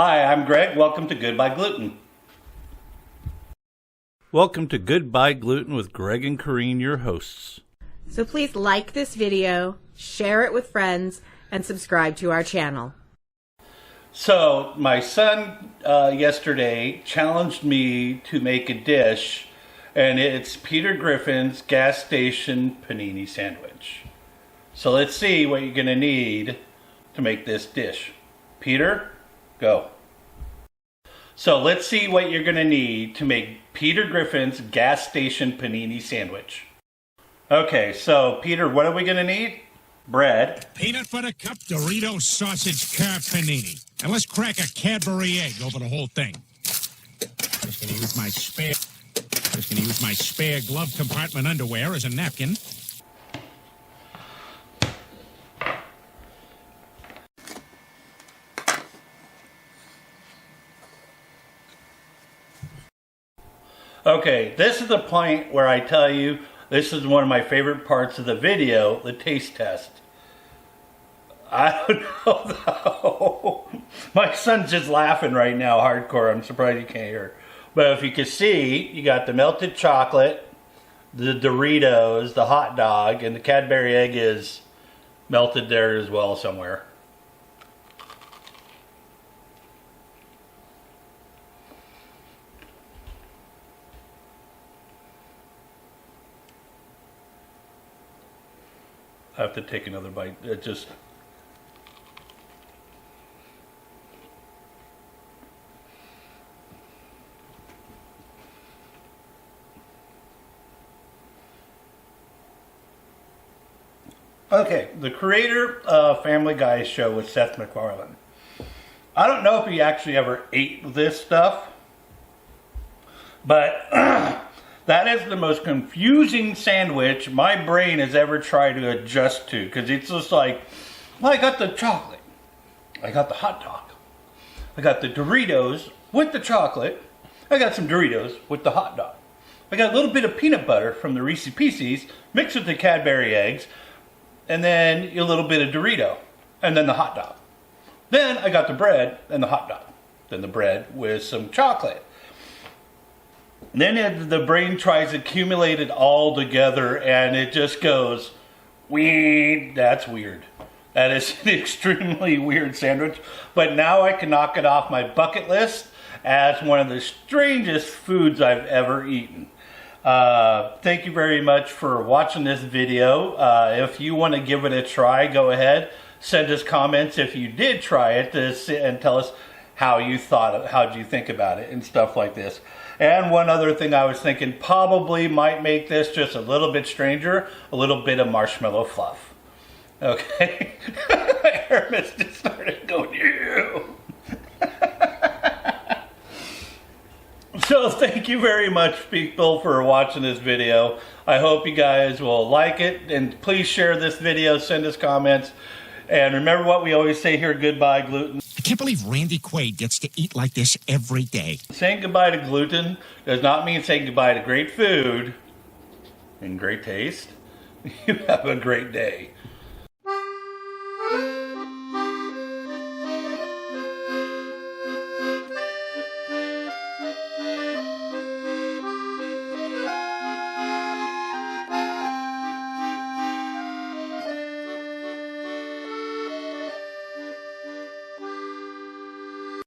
Hi, I'm Greg. Welcome to Good-Bye Gluten. Welcome to Good-Bye Gluten with Greg and Corrine, your hosts. So please like this video, share it with friends, and subscribe to our channel. So, my son yesterday challenged me to make a dish, and it's Peter Griffen's gas station panini sandwich. So let's see what you're going to need to make this dish. Peter, go. So let's see what you're going to need to make Peter Griffen's gas station panini sandwich. Okay, so Peter, what are we going to need? Bread. Peanut butter cup Doritos sausage carb panini. And let's crack a Cadbury egg over the whole thing. Just gonna use my spare glove compartment underwear as a napkin. Okay, this is the point where I tell you this is one of my favorite parts of the video, the taste test. I don't know though. My son's just laughing right now, hardcore. I'm surprised you can't hear. But if you can see, you got the melted chocolate, the Doritos, the hot dog, and the Cadbury egg is melted there as well somewhere. I have to take another bite. It just... Okay, the creator of Family Guy show was Seth MacFarlane. I don't know if he actually ever ate this stuff, but that is the most confusing sandwich my brain has ever tried to adjust to, because it's just like, well, I got the chocolate, I got the hot dog, I got the Doritos with the chocolate, I got some Doritos with the hot dog, I got a little bit of peanut butter from the Reese's Pieces mixed with the Cadbury eggs, and then a little bit of Dorito, and then the hot dog. Then I got the bread and the hot dog. Then the bread with some chocolate. Then the brain tries to accumulate it all together, and it just goes, wee, that's weird. That is an extremely weird sandwich, but now I can knock it off my bucket list as one of the strangest foods I've ever eaten. Thank you very much for watching this video. If you want to give it a try, go ahead. Send us comments if you did try it and tell us how you think about it and stuff like this. And one other thing I was thinking probably might make this just a little bit stranger, a little bit of marshmallow fluff. Okay? Hermes just started going, ew. So thank you very much, people, for watching this video. I hope you guys will like it, and please share this video, send us comments, and remember what we always say here, Good-Bye Gluten. I can't believe Randy Quaid gets to eat like this every day. Saying goodbye to gluten does not mean saying goodbye to great food and great taste. You have a great day.